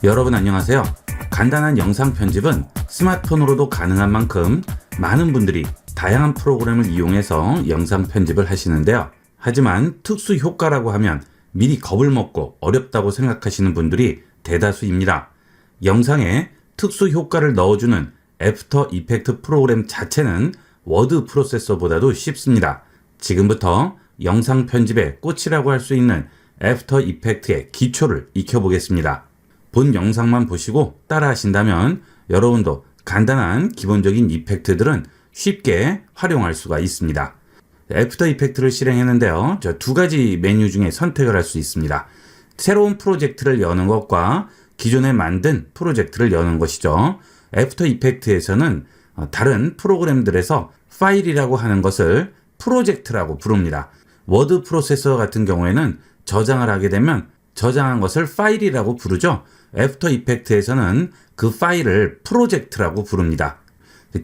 여러분 안녕하세요. 간단한 영상 편집은 스마트폰으로도 가능한 만큼 많은 분들이 다양한 프로그램을 이용해서 영상 편집을 하시는데요. 하지만 특수 효과라고 하면 미리 겁을 먹고 어렵다고 생각하시는 분들이 대다수입니다. 영상에 특수 효과를 넣어주는 애프터 이펙트 프로그램 자체는 워드 프로세서보다도 쉽습니다. 지금부터 영상 편집의 꽃이라고 할 수 있는 애프터 이펙트의 기초를 익혀보겠습니다. 본 영상만 보시고 따라 하신다면 여러분도 간단한 기본적인 이펙트들은 쉽게 활용할 수가 있습니다. 애프터 이펙트를 실행했는데요. 두 가지 메뉴 중에 선택을 할 수 있습니다. 새로운 프로젝트를 여는 것과 기존에 만든 프로젝트를 여는 것이죠. 애프터 이펙트에서는 다른 프로그램들에서 파일이라고 하는 것을 프로젝트라고 부릅니다. 워드 프로세서 같은 경우에는 저장을 하게 되면 저장한 것을 파일이라고 부르죠. 애프터 이펙트에서는 그 파일을 프로젝트라고 부릅니다.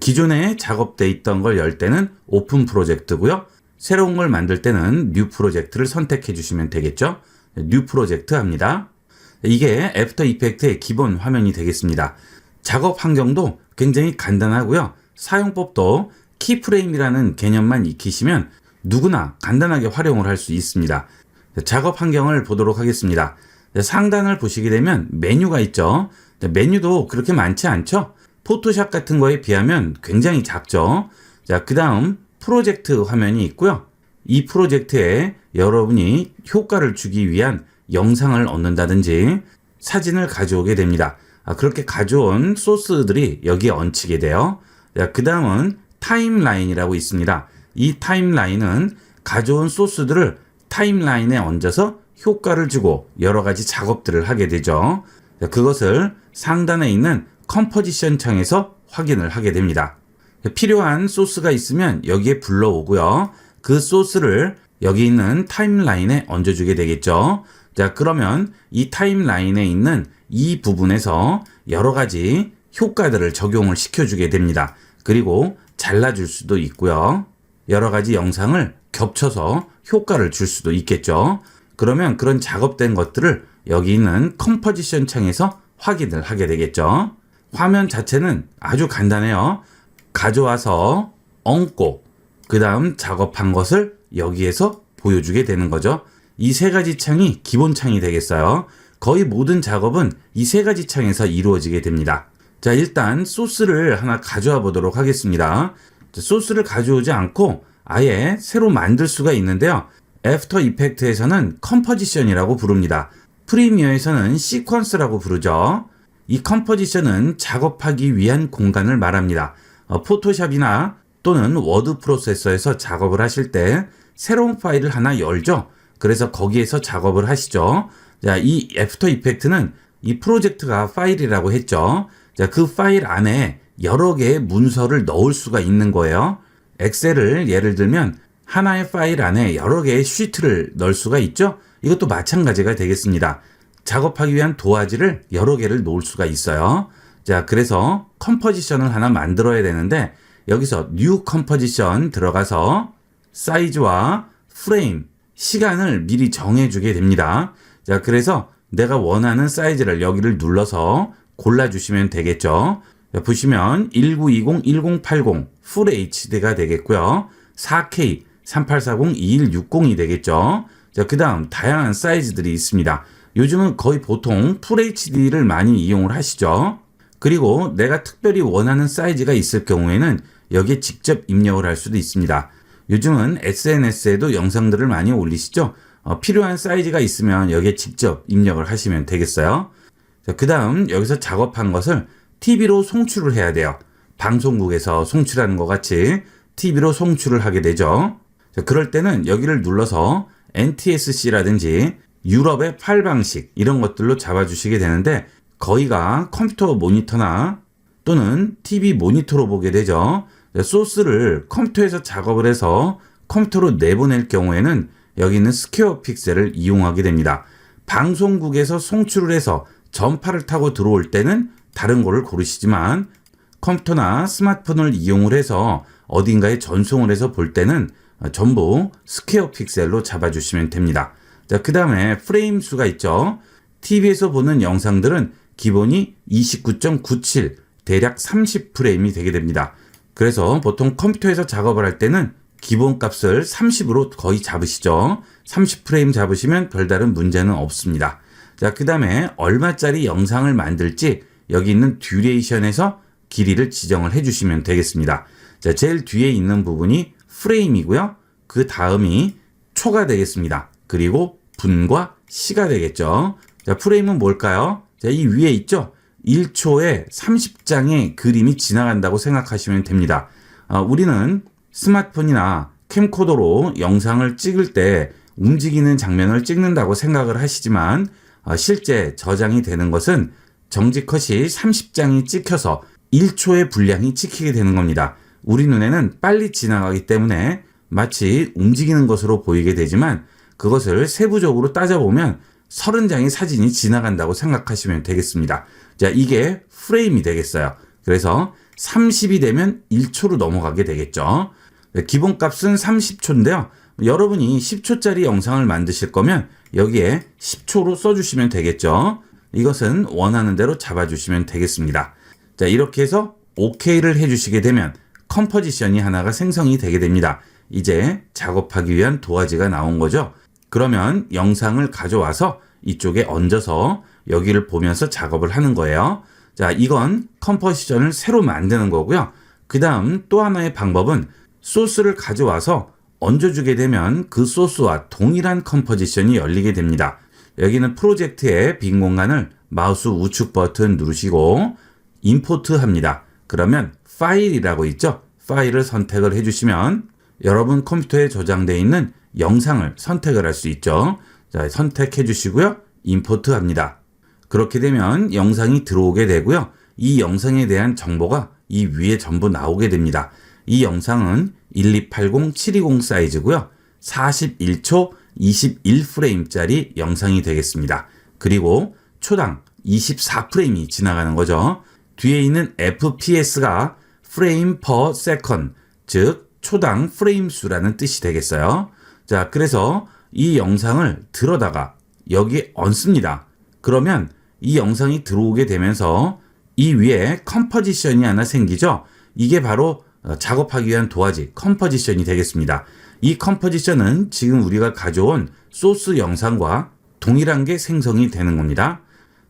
기존에 작업돼 있던 걸 열 때는 오픈 프로젝트고요. 새로운 걸 만들 때는 뉴 프로젝트를 선택해 주시면 되겠죠. 뉴 프로젝트 합니다. 이게 애프터 이펙트의 기본 화면이 되겠습니다. 작업 환경도 굉장히 간단하고요. 사용법도 키프레임이라는 개념만 익히시면 누구나 간단하게 활용을 할 수 있습니다. 작업 환경을 보도록 하겠습니다. 상단을 보시게 되면 메뉴가 있죠. 메뉴도 그렇게 많지 않죠. 포토샵 같은 거에 비하면 굉장히 작죠. 자, 그 다음 프로젝트 화면이 있고요. 이 프로젝트에 여러분이 효과를 주기 위한 영상을 얻는다든지 사진을 가져오게 됩니다. 그렇게 가져온 소스들이 여기에 얹히게 돼요. 자, 그 다음은 타임라인이라고 있습니다. 이 타임라인은 가져온 소스들을 타임라인에 얹어서 효과를 주고 여러 가지 작업들을 하게 되죠. 그것을 상단에 있는 컴포지션 창에서 확인을 하게 됩니다. 필요한 소스가 있으면 여기에 불러오고요. 그 소스를 여기 있는 타임라인에 얹어주게 되겠죠. 자, 그러면 이 타임라인에 있는 이 부분에서 여러 가지 효과들을 적용을 시켜주게 됩니다. 그리고 잘라줄 수도 있고요. 여러 가지 영상을 겹쳐서 효과를 줄 수도 있겠죠. 그러면 그런 작업된 것들을 여기 있는 컴포지션 창에서 확인을 하게 되겠죠. 화면 자체는 아주 간단해요. 가져와서 얹고 그 다음 작업한 것을 여기에서 보여주게 되는 거죠. 이 세 가지 창이 기본 창이 되겠어요. 거의 모든 작업은 이 세 가지 창에서 이루어지게 됩니다. 자, 일단 소스를 하나 가져와 보도록 하겠습니다. 소스를 가져오지 않고 아예 새로 만들 수가 있는데요. 애프터 이펙트에서는 컴포지션이라고 부릅니다. 프리미어에서는 시퀀스라고 부르죠. 이 컴포지션은 작업하기 위한 공간을 말합니다. 포토샵이나 또는 워드 프로세서에서 작업을 하실 때 새로운 파일을 하나 열죠. 그래서 거기에서 작업을 하시죠. 자, 이 애프터 이펙트는 이 프로젝트가 파일이라고 했죠. 자, 그 파일 안에 여러 개의 문서를 넣을 수가 있는 거예요. 엑셀을 예를 들면 하나의 파일 안에 여러 개의 시트를 넣을 수가 있죠. 이것도 마찬가지가 되겠습니다. 작업하기 위한 도화지를 여러 개를 놓을 수가 있어요. 자, 그래서 컴포지션을 하나 만들어야 되는데 여기서 뉴 컴포지션 들어가서 사이즈와 프레임, 시간을 미리 정해주게 됩니다. 자, 그래서 내가 원하는 사이즈를 여기를 눌러서 골라주시면 되겠죠. 자, 보시면 1920, 1080 풀 HD가 되겠고요. 4K, 3840, 2160이 되겠죠. 자, 그 다음 다양한 사이즈들이 있습니다. 요즘은 거의 보통 풀 HD를 많이 이용을 하시죠. 그리고 내가 특별히 원하는 사이즈가 있을 경우에는 여기에 직접 입력을 할 수도 있습니다. 요즘은 SNS에도 영상들을 많이 올리시죠. 필요한 사이즈가 있으면 여기에 직접 입력을 하시면 되겠어요. 자, 그 다음 여기서 작업한 것을 TV로 송출을 해야 돼요. 방송국에서 송출하는 것 같이 TV로 송출을 하게 되죠. 자, 그럴 때는 여기를 눌러서 NTSC라든지 유럽의 파일 방식 이런 것들로 잡아주시게 되는데 거의가 컴퓨터 모니터나 또는 TV 모니터로 보게 되죠. 자, 소스를 컴퓨터에서 작업을 해서 컴퓨터로 내보낼 경우에는 여기 있는 스퀘어 픽셀을 이용하게 됩니다. 방송국에서 송출을 해서 전파를 타고 들어올 때는 다른 거를 고르시지만 컴퓨터나 스마트폰을 이용을 해서 어딘가에 전송을 해서 볼 때는 전부 스퀘어 픽셀로 잡아주시면 됩니다. 자, 그 다음에 프레임 수가 있죠. TV에서 보는 영상들은 기본이 29.97, 대략 30프레임이 되게 됩니다. 그래서 보통 컴퓨터에서 작업을 할 때는 기본 값을 30으로 거의 잡으시죠. 30프레임 잡으시면 별다른 문제는 없습니다. 자, 그 다음에 얼마짜리 영상을 만들지 여기 있는 듀레이션에서 길이를 지정을 해주시면 되겠습니다. 자, 제일 뒤에 있는 부분이 프레임이고요. 그 다음이 초가 되겠습니다. 그리고 분과 시가 되겠죠. 자, 프레임은 뭘까요? 자, 이 위에 있죠? 1초에 30장의 그림이 지나간다고 생각하시면 됩니다. 우리는 스마트폰이나 캠코더로 영상을 찍을 때 움직이는 장면을 찍는다고 생각을 하시지만 실제 저장이 되는 것은 정지컷이 30장이 찍혀서 1초의 분량이 찍히게 되는 겁니다. 우리 눈에는 빨리 지나가기 때문에 마치 움직이는 것으로 보이게 되지만 그것을 세부적으로 따져보면 30장의 사진이 지나간다고 생각하시면 되겠습니다. 자, 이게 프레임이 되겠어요. 그래서 30이 되면 1초로 넘어가게 되겠죠. 기본값은 30초인데요. 여러분이 10초짜리 영상을 만드실 거면 여기에 10초로 써주시면 되겠죠. 이것은 원하는 대로 잡아주시면 되겠습니다. 자, 이렇게 해서 OK를 해주시게 되면 컴포지션이 하나가 생성이 되게 됩니다. 이제 작업하기 위한 도화지가 나온 거죠. 그러면 영상을 가져와서 이쪽에 얹어서 여기를 보면서 작업을 하는 거예요. 자, 이건 컴포지션을 새로 만드는 거고요. 그 다음 또 하나의 방법은 소스를 가져와서 얹어주게 되면 그 소스와 동일한 컴포지션이 열리게 됩니다. 여기는 프로젝트의 빈 공간을 마우스 우측 버튼 누르시고 임포트 합니다. 그러면 파일이라고 있죠? 파일을 선택을 해주시면 여러분 컴퓨터에 저장되어 있는 영상을 선택을 할 수 있죠. 자, 선택해 주시고요. 임포트 합니다. 그렇게 되면 영상이 들어오게 되고요. 이 영상에 대한 정보가 이 위에 전부 나오게 됩니다. 이 영상은 1280720 사이즈고요. 41초 21프레임짜리 영상이 되겠습니다. 그리고 초당 24프레임이 지나가는 거죠. 뒤에 있는 FPS가 프레임 per second, 즉 초당 프레임 수라는 뜻이 되겠어요. 자, 그래서 이 영상을 들어다가 여기에 얹습니다. 그러면 이 영상이 들어오게 되면서 이 위에 컴포지션이 하나 생기죠. 이게 바로 작업하기 위한 도화지 컴포지션이 되겠습니다. 이 컴포지션은 지금 우리가 가져온 소스 영상과 동일한 게 생성이 되는 겁니다.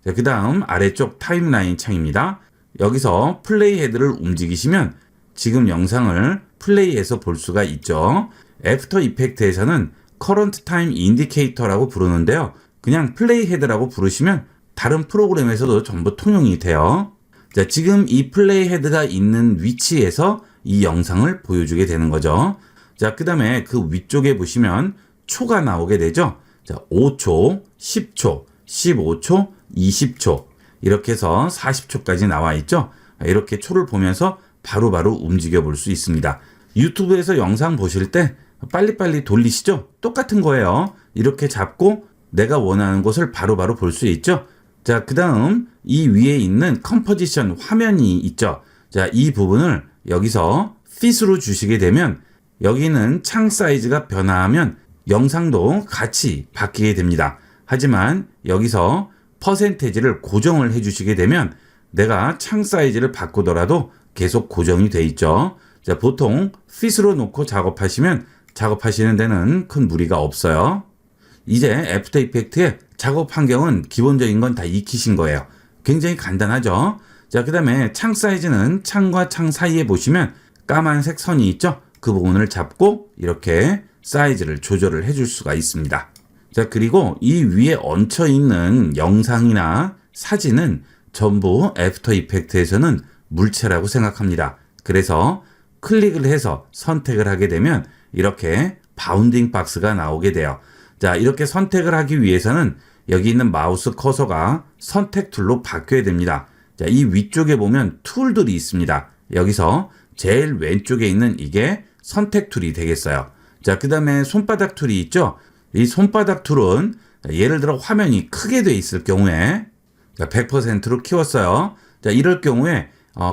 자, 그 다음 아래쪽 타임라인 창입니다. 여기서 플레이 헤드를 움직이시면 지금 영상을 플레이해서 볼 수가 있죠. 애프터 이펙트에서는 커런트 타임 인디케이터라고 부르는데요. 그냥 플레이 헤드라고 부르시면 다른 프로그램에서도 전부 통용이 돼요. 자, 지금 이 플레이 헤드가 있는 위치에서 이 영상을 보여주게 되는 거죠. 자, 그 다음에 그 위쪽에 보시면 초가 나오게 되죠. 자, 5초, 10초, 15초, 20초 이렇게 해서 40초까지 나와 있죠. 이렇게 초를 보면서 바로바로 움직여 볼 수 있습니다. 유튜브에서 영상 보실 때 빨리빨리 돌리시죠? 똑같은 거예요. 이렇게 잡고 내가 원하는 곳을 바로바로 볼 수 있죠? 자, 그 다음 이 위에 있는 컴포지션 화면이 있죠? 자, 이 부분을 여기서 fit으로 주시게 되면 여기는 창 사이즈가 변화하면 영상도 같이 바뀌게 됩니다. 하지만 여기서 퍼센테이지를 고정을 해주시게 되면 내가 창 사이즈를 바꾸더라도 계속 고정이 돼 있죠. 자, 보통 fit으로 놓고 작업하시면 작업하시는 데는 큰 무리가 없어요. 이제 애프터 이펙트의 작업 환경은 기본적인 건 다 익히신 거예요. 굉장히 간단하죠. 자, 그 다음에 창 사이즈는 창과 창 사이에 보시면 까만색 선이 있죠. 그 부분을 잡고 이렇게 사이즈를 조절을 해줄 수가 있습니다. 자, 그리고 이 위에 얹혀 있는 영상이나 사진은 전부 애프터 이펙트에서는 물체라고 생각합니다. 그래서 클릭을 해서 선택을 하게 되면 이렇게 바운딩 박스가 나오게 돼요. 자, 이렇게 선택을 하기 위해서는 여기 있는 마우스 커서가 선택 툴로 바뀌어야 됩니다. 자, 이 위쪽에 보면 툴들이 있습니다. 여기서 제일 왼쪽에 있는 이게 선택 툴이 되겠어요. 자, 그 다음에 손바닥 툴이 있죠. 이 손바닥 툴은 예를 들어 화면이 크게 돼 있을 경우에 100%로 키웠어요. 자, 이럴 경우에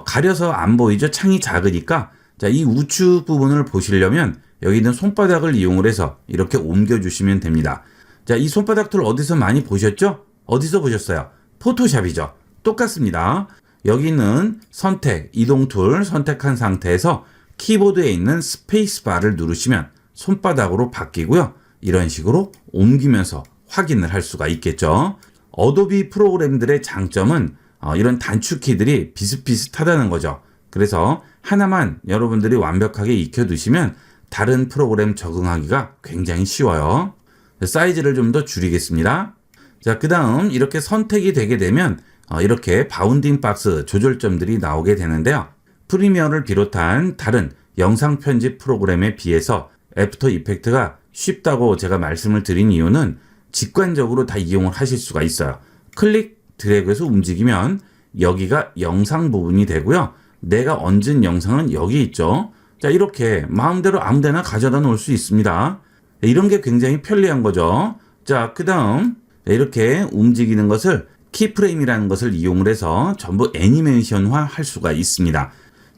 가려서 안 보이죠. 창이 작으니까. 자, 이 우측 부분을 보시려면 여기 있는 손바닥을 이용을 해서 이렇게 옮겨주시면 됩니다. 자, 이 손바닥 툴 어디서 많이 보셨죠? 어디서 보셨어요? 포토샵이죠. 똑같습니다. 여기 있는 선택, 이동 툴 선택한 상태에서 키보드에 있는 스페이스바를 누르시면 손바닥으로 바뀌고요. 이런 식으로 옮기면서 확인을 할 수가 있겠죠. 어도비 프로그램들의 장점은 이런 단축키들이 비슷비슷하다는 거죠. 그래서 하나만 여러분들이 완벽하게 익혀두시면 다른 프로그램 적응하기가 굉장히 쉬워요. 사이즈를 좀 더 줄이겠습니다. 자, 그 다음 이렇게 선택이 되게 되면 이렇게 바운딩 박스 조절점들이 나오게 되는데요. 프리미어를 비롯한 다른 영상 편집 프로그램에 비해서 애프터 이펙트가 쉽다고 제가 말씀을 드린 이유는 직관적으로 다 이용을 하실 수가 있어요. 클릭 드래그해서 움직이면 여기가 영상 부분이 되고요. 내가 얹은 영상은 여기 있죠. 자, 이렇게 마음대로 아무데나 가져다 놓을 수 있습니다. 이런 게 굉장히 편리한 거죠. 자, 그 다음 이렇게 움직이는 것을 키프레임이라는 것을 이용을 해서 전부 애니메이션화 할 수가 있습니다.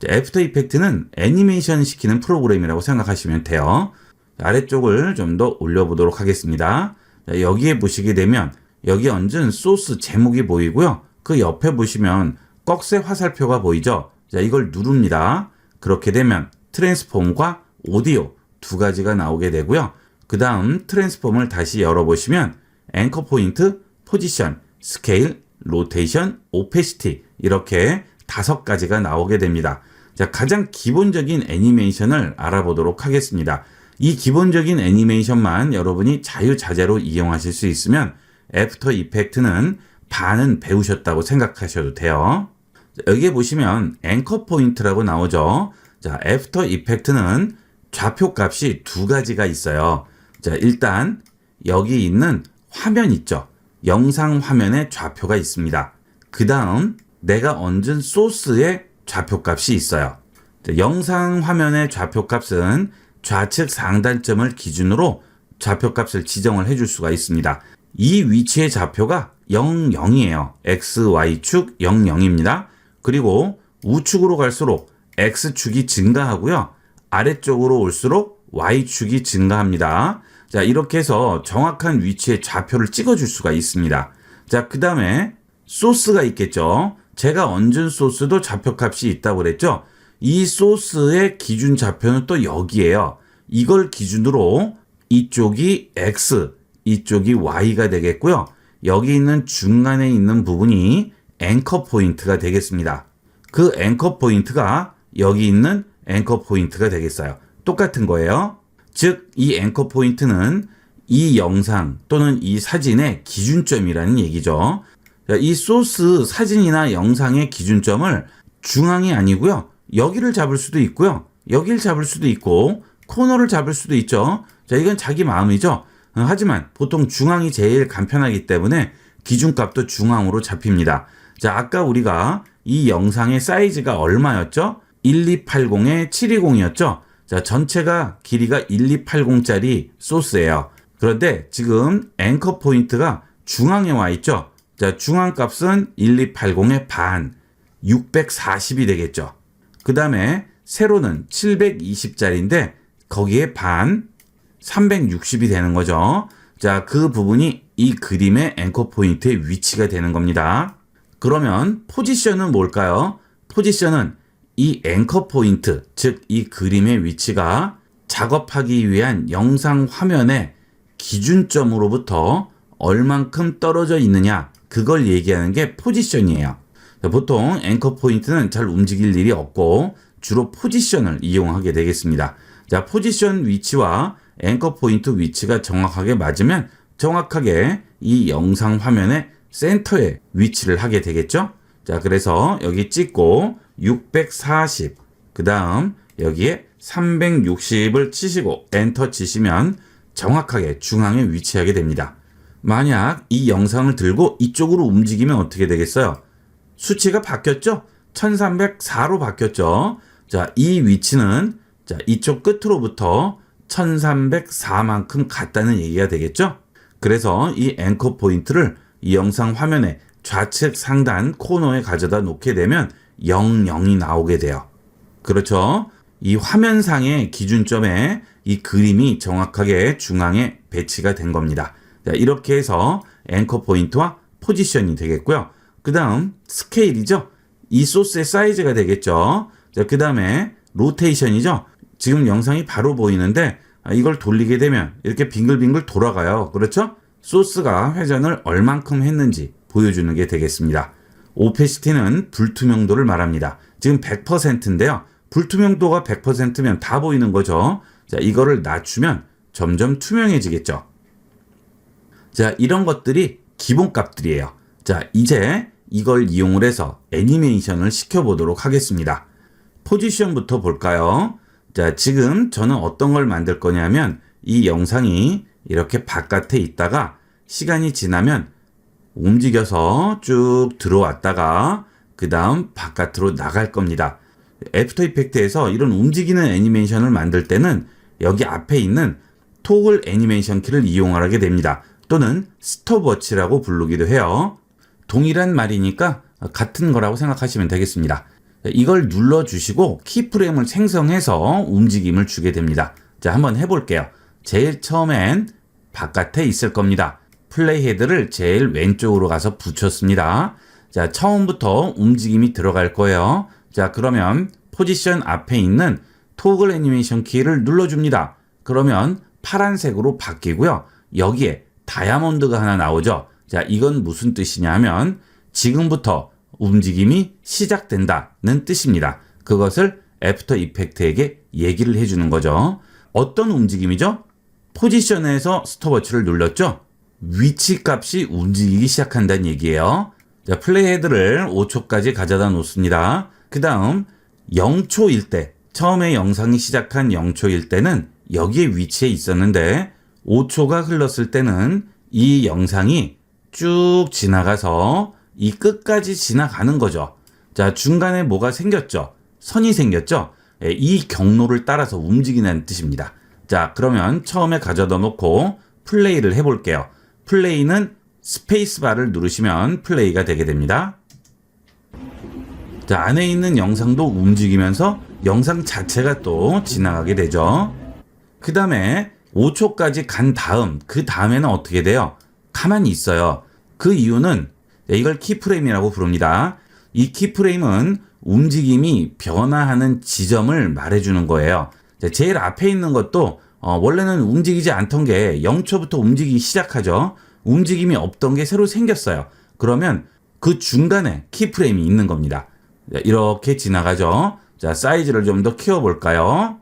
애프터 이펙트는 애니메이션 시키는 프로그램이라고 생각하시면 돼요. 아래쪽을 좀 더 올려보도록 하겠습니다. 자, 여기에 보시게 되면 여기 얹은 소스 제목이 보이고요. 그 옆에 보시면 꺽쇠 화살표가 보이죠. 자, 이걸 누릅니다. 그렇게 되면 트랜스폼과 오디오 두 가지가 나오게 되고요. 그 다음 트랜스폼을 다시 열어보시면 앵커 포인트, 포지션, 스케일, 로테이션, 오페시티 이렇게 5가지가 나오게 됩니다. 자, 가장 기본적인 애니메이션을 알아보도록 하겠습니다. 이 기본적인 애니메이션만 여러분이 자유자재로 이용하실 수 있으면 애프터 이펙트는 반은 배우셨다고 생각하셔도 돼요. 자, 여기에 보시면 앵커 포인트라고 나오죠. 자, 애프터 이펙트는 좌표 값이 2가지가 있어요. 자, 일단 여기 있는 화면 있죠. 영상 화면에 좌표가 있습니다. 그 다음 내가 얹은 소스의 좌표 값이 있어요. 자, 영상 화면의 좌표 값은 좌측 상단점을 기준으로 좌표 값을 지정을 해줄 수가 있습니다. 이 위치의 좌표가 00이에요. XY축 00입니다. 그리고 우측으로 갈수록 X축이 증가하고요. 아래쪽으로 올수록 Y축이 증가합니다. 자, 이렇게 해서 정확한 위치의 좌표를 찍어줄 수가 있습니다. 자, 그 다음에 소스가 있겠죠. 제가 얹은 소스도 좌표값이 있다고 그랬죠. 이 소스의 기준 좌표는 또 여기에요. 이걸 기준으로 이쪽이 X, 이쪽이 Y가 되겠고요. 여기 있는 중간에 있는 부분이 앵커 포인트가 되겠습니다. 그 앵커 포인트가 여기 있는 앵커 포인트가 되겠어요. 똑같은 거예요. 즉, 이 앵커 포인트는 이 영상 또는 이 사진의 기준점이라는 얘기죠. 이 소스 사진이나 영상의 기준점을 중앙이 아니고요. 여기를 잡을 수도 있고요. 여기를 잡을 수도 있고 코너를 잡을 수도 있죠. 자, 이건 자기 마음이죠. 하지만 보통 중앙이 제일 간편하기 때문에 기준값도 중앙으로 잡힙니다. 자, 아까 우리가 이 영상의 사이즈가 얼마였죠? 1280에 720이었죠. 자, 전체가 길이가 1280짜리 소스예요. 그런데 지금 앵커 포인트가 중앙에 와 있죠. 자, 중앙 값은 1280의 반, 640이 되겠죠. 그 다음에 세로는 720짜리인데 거기에 반, 360이 되는 거죠. 자, 그 부분이 이 그림의 앵커 포인트의 위치가 되는 겁니다. 그러면 포지션은 뭘까요? 포지션은 이 앵커 포인트, 즉 이 그림의 위치가 작업하기 위한 영상 화면의 기준점으로부터 얼만큼 떨어져 있느냐, 그걸 얘기하는 게 포지션이에요. 보통 앵커 포인트는 잘 움직일 일이 없고 주로 포지션을 이용하게 되겠습니다. 자, 포지션 위치와 앵커 포인트 위치가 정확하게 맞으면 정확하게 이 영상 화면의 센터에 위치를 하게 되겠죠. 자, 그래서 여기 찍고 640, 그 다음 여기에 360을 치시고 엔터 치시면 정확하게 중앙에 위치하게 됩니다. 만약 이 영상을 들고 이쪽으로 움직이면 어떻게 되겠어요? 수치가 바뀌었죠? 1304로 바뀌었죠? 자, 이 위치는 자, 이쪽 끝으로부터 1304만큼 같다는 얘기가 되겠죠? 그래서 이 앵커 포인트를 이 영상 화면의 좌측 상단 코너에 가져다 놓게 되면 00이 나오게 돼요. 그렇죠? 이 화면상의 기준점에 이 그림이 정확하게 중앙에 배치가 된 겁니다. 자, 이렇게 해서 앵커 포인트와 포지션이 되겠고요. 그 다음 스케일이죠. 이 소스의 사이즈가 되겠죠. 자, 그 다음에 로테이션이죠. 지금 영상이 바로 보이는데 이걸 돌리게 되면 이렇게 빙글빙글 돌아가요. 그렇죠? 소스가 회전을 얼만큼 했는지 보여주는 게 되겠습니다. 오페시티는 불투명도를 말합니다. 지금 100%인데요. 불투명도가 100%면 다 보이는 거죠. 자, 이거를 낮추면 점점 투명해지겠죠. 자, 이런 것들이 기본값들이에요. 자, 이제 이걸 이용을 해서 애니메이션을 시켜보도록 하겠습니다. 포지션부터 볼까요? 자, 지금 저는 어떤 걸 만들 거냐면 이 영상이 이렇게 바깥에 있다가 시간이 지나면 움직여서 쭉 들어왔다가 그 다음 바깥으로 나갈 겁니다. 애프터 이펙트에서 이런 움직이는 애니메이션을 만들 때는 여기 앞에 있는 토글 애니메이션 키를 이용하게 됩니다. 또는 스톱워치라고 부르기도 해요. 동일한 말이니까 같은 거라고 생각하시면 되겠습니다. 이걸 눌러주시고 키프레임을 생성해서 움직임을 주게 됩니다. 자, 한번 해볼게요. 제일 처음엔 바깥에 있을 겁니다. 플레이 헤드를 제일 왼쪽으로 가서 붙였습니다. 자, 처음부터 움직임이 들어갈 거예요. 자, 그러면 포지션 앞에 있는 토글 애니메이션 키를 눌러줍니다. 그러면 파란색으로 바뀌고요. 여기에 다이아몬드가 하나 나오죠. 자, 이건 무슨 뜻이냐 하면 지금부터 움직임이 시작된다는 뜻입니다. 그것을 애프터 이펙트에게 얘기를 해주는 거죠. 어떤 움직임이죠? 포지션에서 스톱워치를 눌렀죠? 위치 값이 움직이기 시작한다는 얘기예요. 자, 플레이 헤드를 5초까지 가져다 놓습니다. 그 다음 0초일 때, 처음에 영상이 시작한 0초일 때는 여기에 위치해 있었는데 5초가 흘렀을 때는 이 영상이 쭉 지나가서 이 끝까지 지나가는 거죠. 자, 중간에 뭐가 생겼죠? 선이 생겼죠? 이 경로를 따라서 움직이는 뜻입니다. 자, 그러면 처음에 가져다 놓고 플레이를 해볼게요. 플레이는 스페이스바를 누르시면 플레이가 되게 됩니다. 자, 안에 있는 영상도 움직이면서 영상 자체가 또 지나가게 되죠. 그 다음에 5초까지 간 다음, 그 다음에는 어떻게 돼요? 가만히 있어요. 그 이유는 이걸 키프레임이라고 부릅니다. 이 키프레임은 움직임이 변화하는 지점을 말해주는 거예요. 제일 앞에 있는 것도 원래는 움직이지 않던 게 0초부터 움직이기 시작하죠. 움직임이 없던 게 새로 생겼어요. 그러면 그 중간에 키프레임이 있는 겁니다. 이렇게 지나가죠. 자, 사이즈를 좀 더 키워볼까요?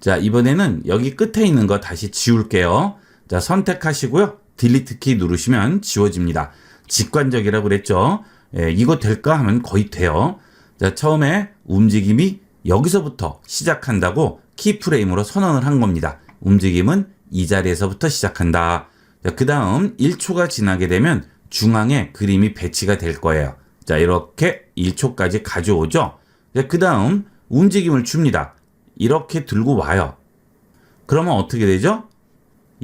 자, 이번에는 여기 끝에 있는 거 다시 지울게요. 자, 선택하시고요. 딜리트 키 누르시면 지워집니다. 직관적이라고 그랬죠. 이거 될까 하면 거의 돼요. 자, 처음에 움직임이 여기서부터 시작한다고 키프레임으로 선언을 한 겁니다. 움직임은 이 자리에서부터 시작한다. 자, 그 다음 1초가 지나게 되면 중앙에 그림이 배치가 될 거예요. 자, 이렇게 1초까지 가져오죠. 자, 그 다음 움직임을 줍니다. 이렇게 들고 와요. 그러면 어떻게 되죠?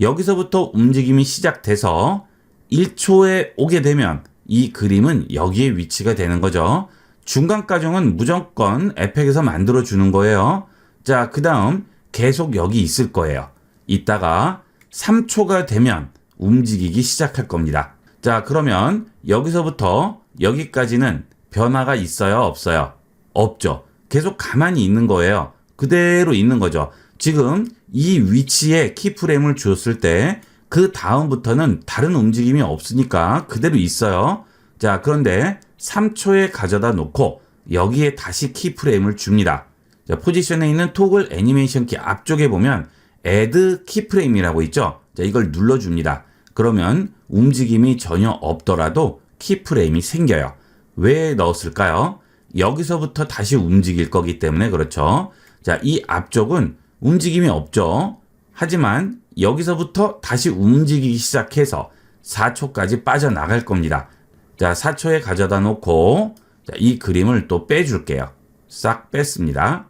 여기서부터 움직임이 시작돼서 1초에 오게 되면 이 그림은 여기에 위치가 되는 거죠. 중간 과정은 무조건 에펙에서 만들어주는 거예요. 자, 그 다음 계속 여기 있을 거예요. 이따가 3초가 되면 움직이기 시작할 겁니다. 자, 그러면 여기서부터 여기까지는 변화가 있어요? 없어요? 없죠. 계속 가만히 있는 거예요. 그대로 있는 거죠. 지금 이 위치에 키프레임을 줬을 때 그 다음부터는 다른 움직임이 없으니까 그대로 있어요. 자, 그런데 3초에 가져다 놓고 여기에 다시 키프레임을 줍니다. 자, 포지션에 있는 토글 애니메이션 키 앞쪽에 보면 Add 키프레임이라고 있죠. 자, 이걸 눌러줍니다. 그러면 움직임이 전혀 없더라도 키프레임이 생겨요. 왜 넣었을까요? 여기서부터 다시 움직일 거기 때문에 그렇죠. 자, 이 앞쪽은 움직임이 없죠. 하지만 여기서부터 다시 움직이기 시작해서 4초까지 빠져나갈 겁니다. 자, 4초에 가져다 놓고 자, 이 그림을 또 빼줄게요. 싹 뺐습니다.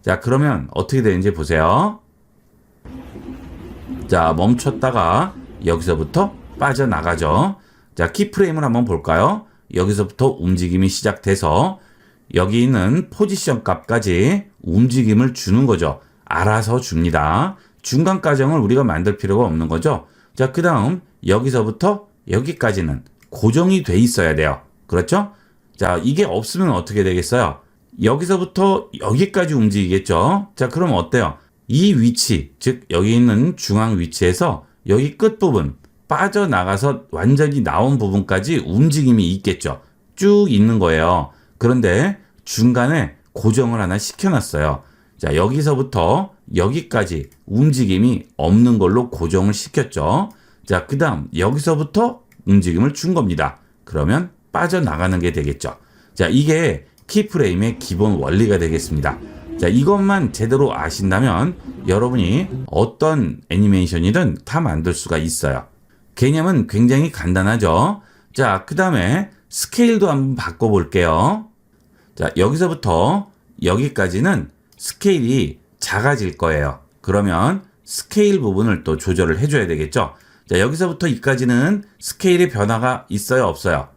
자, 그러면 어떻게 되는지 보세요. 자, 멈췄다가 여기서부터 빠져나가죠. 자, 키프레임을 한번 볼까요? 여기서부터 움직임이 시작돼서 여기 있는 포지션 값까지 움직임을 주는 거죠. 알아서 줍니다. 중간 과정을 우리가 만들 필요가 없는 거죠. 자, 그 다음 여기서부터 여기까지는 고정이 돼 있어야 돼요. 그렇죠? 자, 이게 없으면 어떻게 되겠어요? 여기서부터 여기까지 움직이겠죠? 자, 그럼 어때요? 이 위치, 즉 여기 있는 중앙 위치에서 여기 끝부분 빠져나가서 완전히 나온 부분까지 움직임이 있겠죠. 쭉 있는 거예요. 그런데 중간에 고정을 하나 시켜놨어요. 자, 여기서부터 여기까지 움직임이 없는 걸로 고정을 시켰죠. 자, 그 다음 여기서부터 움직임을 준 겁니다. 그러면 빠져나가는 게 되겠죠. 자, 이게 키프레임의 기본 원리가 되겠습니다. 자, 이것만 제대로 아신다면 여러분이 어떤 애니메이션이든 다 만들 수가 있어요. 개념은 굉장히 간단하죠. 자, 그 다음에 스케일도 한번 바꿔볼게요. 자, 여기서부터 여기까지는 스케일이 작아질 거예요. 그러면 스케일 부분을 또 조절을 해줘야 되겠죠. 자, 여기서부터 여기까지는 스케일의 변화가 있어요, 없어요?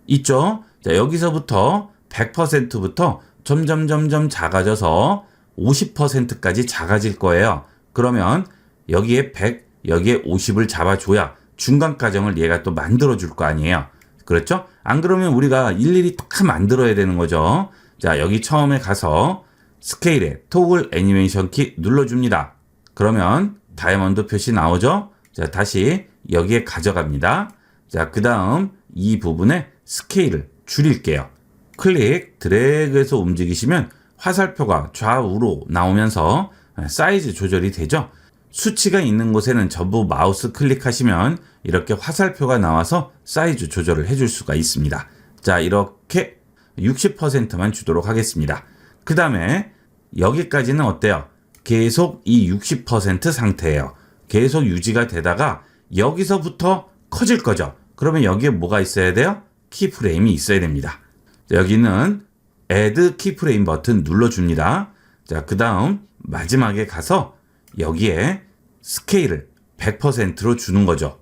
있죠. 자, 여기서부터 100%부터 점점 작아져서 50%까지 작아질 거예요. 그러면 여기에 100, 여기에 50을 잡아줘야 중간 과정을 얘가 또 만들어줄 거 아니에요. 그렇죠? 안 그러면 우리가 일일이 다 만들어야 되는 거죠. 자, 여기 처음에 가서 스케일에 토글 애니메이션 키 눌러줍니다. 그러면 다이아몬드 표시 나오죠? 자, 다시 여기에 가져갑니다. 자, 그 다음 이 부분에 스케일을 줄일게요. 클릭, 드래그해서 움직이시면 화살표가 좌우로 나오면서 사이즈 조절이 되죠. 수치가 있는 곳에는 전부 마우스 클릭하시면 이렇게 화살표가 나와서 사이즈 조절을 해줄 수가 있습니다. 자, 이렇게 60%만 주도록 하겠습니다. 그 다음에 여기까지는 어때요? 계속 이 60% 상태예요. 계속 유지가 되다가 여기서부터 커질 거죠. 그러면 여기에 뭐가 있어야 돼요? 키프레임이 있어야 됩니다. 자, 여기는 Add 키프레임 버튼 눌러줍니다. 자, 그 다음 마지막에 가서 여기에 스케일을 100%로 주는 거죠.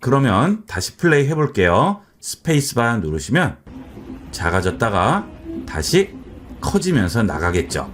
그러면 다시 플레이 해볼게요. 스페이스바 누르시면 작아졌다가 다시 커지면서 나가겠죠.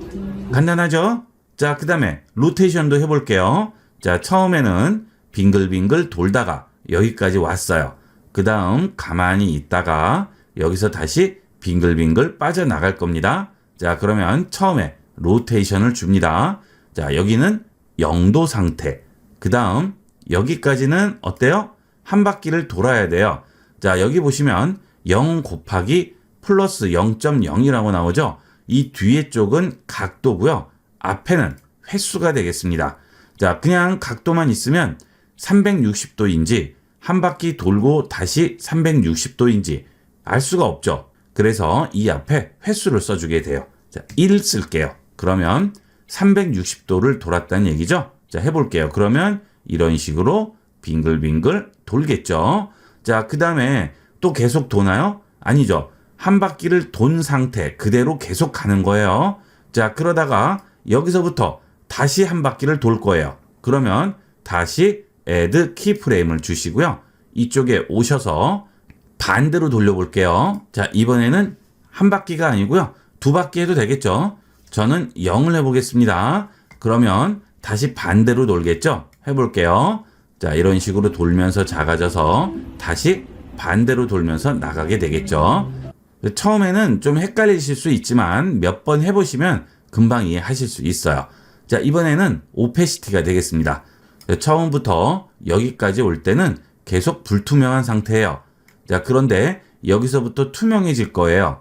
간단하죠? 자, 그 다음에 로테이션도 해볼게요. 자, 처음에는 빙글빙글 돌다가 여기까지 왔어요. 그 다음 가만히 있다가 여기서 다시 빙글빙글 빠져나갈 겁니다. 자, 그러면 처음에 로테이션을 줍니다. 자, 여기는 0도 상태. 그 다음 여기까지는 어때요? 한 바퀴를 돌아야 돼요. 자, 여기 보시면 0 곱하기 플러스 0.0이라고 나오죠? 이 뒤에 쪽은 각도고요. 앞에는 횟수가 되겠습니다. 자, 그냥 각도만 있으면 360도인지 한 바퀴 돌고 다시 360도인지 알 수가 없죠. 그래서 이 앞에 횟수를 써주게 돼요. 자, 1 쓸게요. 그러면 360도를 돌았다는 얘기죠. 자, 해볼게요. 그러면 이런 식으로 빙글빙글 돌겠죠. 자, 그 다음에 또 계속 도나요? 아니죠. 한 바퀴를 돈 상태 그대로 계속 가는 거예요. 자, 그러다가 여기서부터 다시 한 바퀴를 돌 거예요. 그러면 다시 Add 키프레임을 주시고요. 이쪽에 오셔서 반대로 돌려볼게요. 자, 이번에는 한 바퀴가 아니고요. 두 바퀴 해도 되겠죠. 저는 0을 해보겠습니다. 그러면 다시 반대로 돌겠죠. 해볼게요. 자, 이런 식으로 돌면서 작아져서 다시 반대로 돌면서 나가게 되겠죠. 처음에는 좀 헷갈리실 수 있지만 몇 번 해보시면 금방 이해하실 수 있어요. 자, 이번에는 오페시티가 되겠습니다. 처음부터 여기까지 올 때는 계속 불투명한 상태예요. 자, 그런데 여기서부터 투명해질 거예요.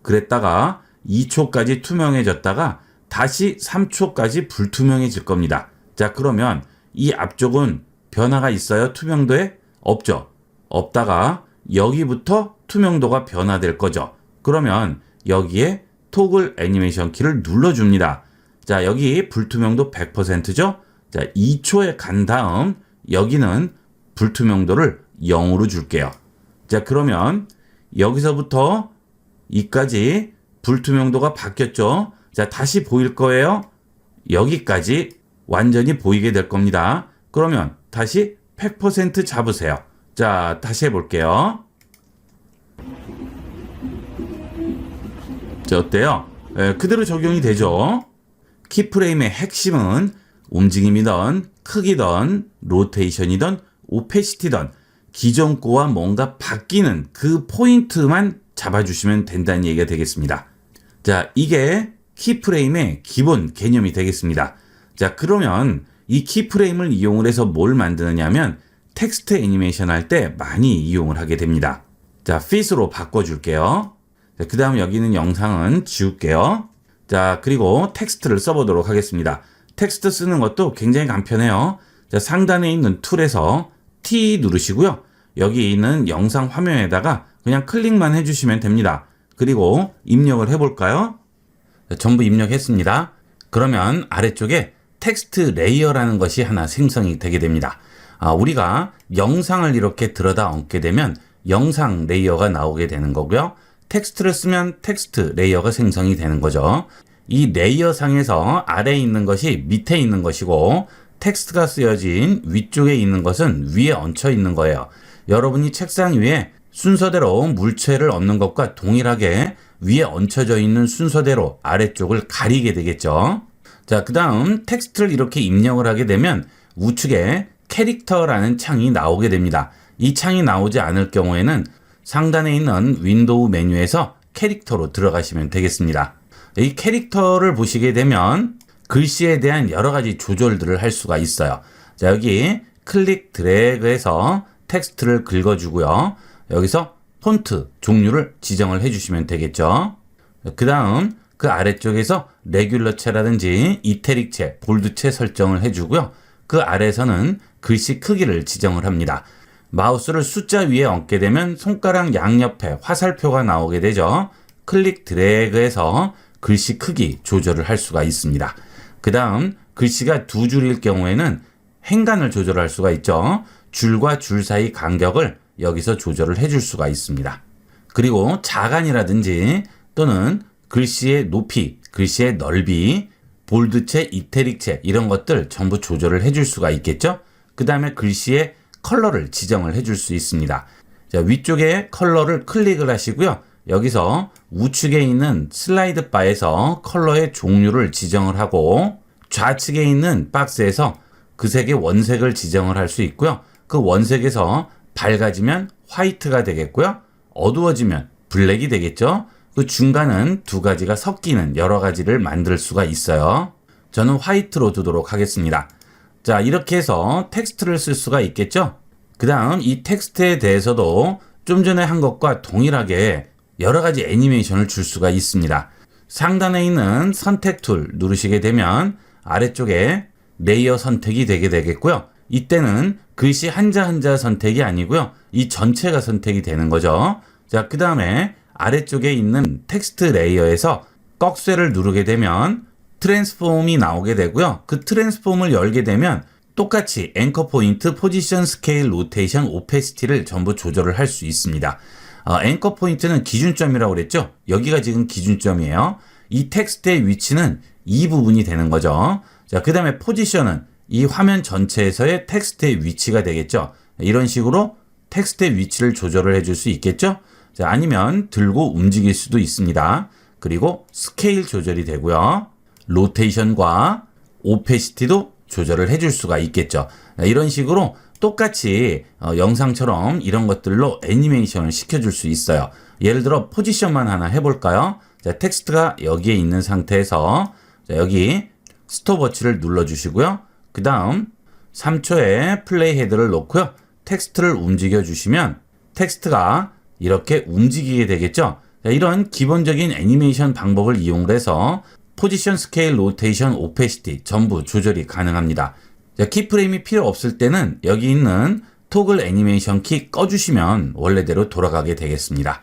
그랬다가 2초까지 투명해졌다가 다시 3초까지 불투명해질 겁니다. 자, 그러면 이 앞쪽은 변화가 있어요? 투명도에? 없죠. 없다가 여기부터 투명도가 변화될 거죠. 그러면 여기에 토글 애니메이션 키를 눌러줍니다. 자, 여기 불투명도 100%죠? 자, 2초에 간 다음 여기는 불투명도를 0으로 줄게요. 자, 그러면 여기서부터 이까지 불투명도가 바뀌었죠? 자, 다시 보일 거예요. 여기까지 완전히 보이게 될 겁니다. 그러면 다시 100% 잡으세요. 자, 다시 해볼게요. 자, 어때요? 그대로 적용이 되죠? 키프레임의 핵심은 움직임이든 크기든 로테이션이든 오페시티든 기존 거와 뭔가 바뀌는 그 포인트만 잡아주시면 된다는 얘기가 되겠습니다. 자, 이게 키프레임의 기본 개념이 되겠습니다. 자, 그러면 이 키프레임을 이용을 해서 뭘 만드느냐 하면 텍스트 애니메이션 할 때 많이 이용을 하게 됩니다. 자, fit으로 바꿔줄게요. 자, 그 다음 여기 있는 영상은 지울게요. 자, 그리고 텍스트를 써보도록 하겠습니다. 텍스트 쓰는 것도 굉장히 간편해요. 자, 상단에 있는 툴에서 T 누르시고요. 여기 있는 영상 화면에다가 그냥 클릭만 해주시면 됩니다. 그리고 입력을 해볼까요? 자, 전부 입력했습니다. 그러면 아래쪽에 텍스트 레이어라는 것이 하나 생성이 되게 됩니다. 우리가 영상을 이렇게 들여다 얹게 되면 영상 레이어가 나오게 되는 거고요. 텍스트를 쓰면 텍스트 레이어가 생성이 되는 거죠. 이 레이어 상에서 아래에 있는 것이 밑에 있는 것이고 텍스트가 쓰여진 위쪽에 있는 것은 위에 얹혀 있는 거예요. 여러분이 책상 위에 순서대로 물체를 얹는 것과 동일하게 위에 얹혀져 있는 순서대로 아래쪽을 가리게 되겠죠. 자, 그 다음 텍스트를 이렇게 입력을 하게 되면 우측에 캐릭터라는 창이 나오게 됩니다. 이 창이 나오지 않을 경우에는 상단에 있는 윈도우 메뉴에서 캐릭터로 들어가시면 되겠습니다. 이 캐릭터를 보시게 되면 글씨에 대한 여러 가지 조절들을 할 수가 있어요. 자, 여기 클릭 드래그해서 텍스트를 긁어주고요. 여기서 폰트 종류를 지정을 해주시면 되겠죠. 그 다음 그 아래쪽에서 레귤러체라든지 이태릭체, 볼드체 설정을 해주고요. 그 아래에서는 글씨 크기를 지정을 합니다. 마우스를 숫자 위에 얹게 되면 손가락 양옆에 화살표가 나오게 되죠. 클릭 드래그해서 글씨 크기 조절을 할 수가 있습니다. 그 다음 글씨가 두 줄일 경우에는 행간을 조절할 수가 있죠. 줄과 줄 사이 간격을 여기서 조절을 해줄 수가 있습니다. 그리고 자간이라든지 또는 글씨의 높이, 글씨의 넓이, 볼드체, 이태릭체 이런 것들 전부 조절을 해줄 수가 있겠죠. 그 다음에 글씨의 컬러를 지정을 해줄 수 있습니다. 자, 위쪽에 컬러를 클릭을 하시고요. 여기서 우측에 있는 슬라이드 바에서 컬러의 종류를 지정을 하고 좌측에 있는 박스에서 그 색의 원색을 지정을 할 수 있고요. 그 원색에서 밝아지면 화이트가 되겠고요. 어두워지면 블랙이 되겠죠. 그 중간은 두 가지가 섞이는 여러 가지를 만들 수가 있어요. 저는 화이트로 두도록 하겠습니다. 자, 이렇게 해서 텍스트를 쓸 수가 있겠죠. 그 다음 이 텍스트에 대해서도 좀 전에 한 것과 동일하게 여러 가지 애니메이션을 줄 수가 있습니다. 상단에 있는 선택 툴 누르시게 되면 아래쪽에 레이어 선택이 되게 되겠고요. 이때는 글씨 한자 한자 선택이 아니고요. 이 전체가 선택이 되는 거죠. 자, 그 다음에 아래쪽에 있는 텍스트 레이어에서 꺽쇠를 누르게 되면 트랜스폼이 나오게 되고요. 그 트랜스폼을 열게 되면 똑같이 앵커 포인트, 포지션, 스케일, 로테이션, 오페시티를 전부 조절을 할 수 있습니다. 앵커 포인트는 기준점이라고 그랬죠. 여기가 지금 기준점이에요. 이 텍스트의 위치는 이 부분이 되는 거죠. 자, 그 다음에 포지션은 이 화면 전체에서의 텍스트의 위치가 되겠죠. 이런 식으로 텍스트의 위치를 조절을 해줄 수 있겠죠. 자, 아니면 들고 움직일 수도 있습니다. 그리고 스케일 조절이 되고요. 로테이션과 오페시티도 조절을 해줄 수가 있겠죠. 이런 식으로 똑같이 영상처럼 이런 것들로 애니메이션을 시켜줄 수 있어요. 예를 들어 포지션만 하나 해볼까요? 자, 텍스트가 여기에 있는 상태에서 자, 여기 스톱워치를 눌러주시고요. 그 다음 3초에 플레이 헤드를 놓고요. 텍스트를 움직여 주시면 텍스트가 이렇게 움직이게 되겠죠. 자, 이런 기본적인 애니메이션 방법을 이용해서 포지션, 스케일, 로테이션, 오페시티 전부 조절이 가능합니다. 자, 키프레임이 필요 없을 때는 여기 있는 토글 애니메이션 키 꺼주시면 원래대로 돌아가게 되겠습니다.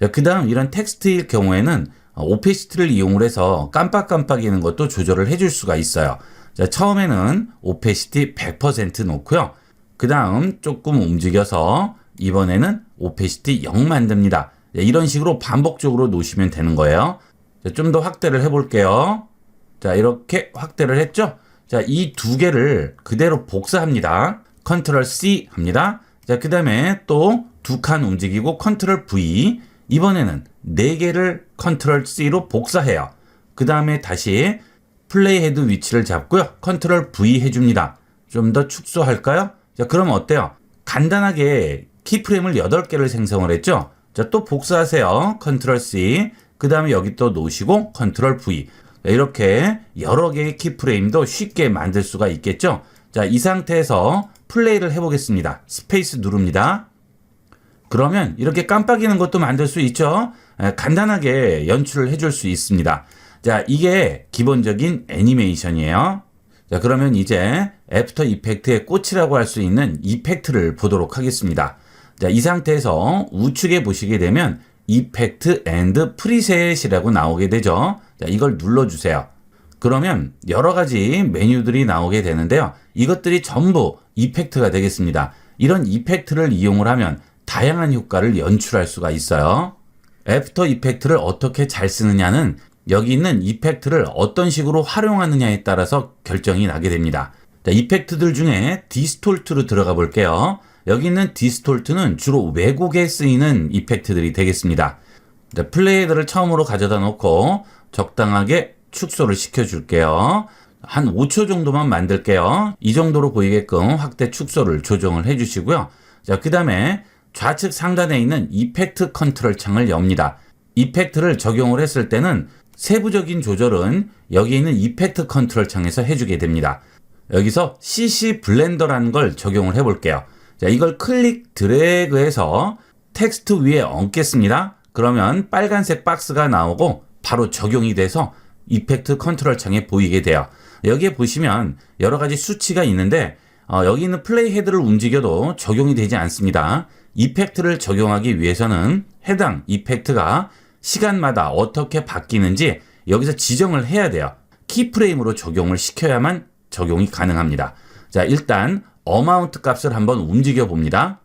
자, 그 다음 이런 텍스트일 경우에는 오페시티를 이용을 해서 깜빡깜빡이는 것도 조절을 해줄 수가 있어요. 자, 처음에는 오페시티 100% 놓고요. 그 다음 조금 움직여서 이번에는 오페시티 0 만듭니다. 자, 이런 식으로 반복적으로 놓으시면 되는 거예요. 좀 더 확대를 해볼게요. 자, 이렇게 확대를 했죠? 자, 이 두 개를 그대로 복사합니다. 컨트롤 C 합니다. 자, 그 다음에 또 두 칸 움직이고 컨트롤 V. 이번에는 네 개를 컨트롤 C로 복사해요. 그 다음에 다시 플레이 헤드 위치를 잡고요. 컨트롤 V 해줍니다. 좀 더 축소할까요? 자, 그럼 어때요? 간단하게 키프레임을 8개를 생성을 했죠. 자, 또 복사하세요. 컨트롤 C. 그 다음에 여기 또 놓으시고 컨트롤 V. 이렇게 여러 개의 키프레임도 쉽게 만들 수가 있겠죠. 자, 이 상태에서 플레이를 해보겠습니다. 스페이스 누릅니다. 그러면 이렇게 깜빡이는 것도 만들 수 있죠. 간단하게 연출을 해줄 수 있습니다. 자, 이게 기본적인 애니메이션이에요. 자, 그러면 이제 애프터 이펙트의 꽃이라고 할 수 있는 이펙트를 보도록 하겠습니다. 자, 이 상태에서 우측에 보시게 되면 이펙트 앤드 프리셋이라고 나오게 되죠. 자, 이걸 눌러주세요. 그러면 여러 가지 메뉴들이 나오게 되는데요. 이것들이 전부 이펙트가 되겠습니다. 이런 이펙트를 이용을 하면 다양한 효과를 연출할 수가 있어요. 애프터 이펙트를 어떻게 잘 쓰느냐는 여기 있는 이펙트를 어떤 식으로 활용하느냐에 따라서 결정이 나게 됩니다. 자, 이펙트들 중에 디스톨트로 들어가 볼게요. 여기 있는 디스톨트는 주로 왜곡에 쓰이는 이펙트들이 되겠습니다. 자, 플레이들을 처음으로 가져다 놓고 적당하게 축소를 시켜줄게요. 한 5초 정도만 만들게요. 이 정도로 보이게끔 확대 축소를 조정을 해주시고요. 자, 그 다음에 좌측 상단에 있는 이펙트 컨트롤 창을 엽니다. 이펙트를 적용을 했을 때는 세부적인 조절은 여기 있는 이펙트 컨트롤 창에서 해주게 됩니다. 여기서 CC 블렌더라는 걸 적용을 해볼게요. 자, 이걸 클릭 드래그해서 텍스트 위에 얹겠습니다. 그러면 빨간색 박스가 나오고 바로 적용이 돼서 이펙트 컨트롤 창에 보이게 돼요. 여기에 보시면 여러 가지 수치가 있는데 여기 있는 플레이 헤드를 움직여도 적용이 되지 않습니다. 이펙트를 적용하기 위해서는 해당 이펙트가 시간마다 어떻게 바뀌는지 여기서 지정을 해야 돼요. 키프레임으로 적용을 시켜야만 적용이 가능합니다. 자, 일단 어마운트 값을 한번 움직여 봅니다.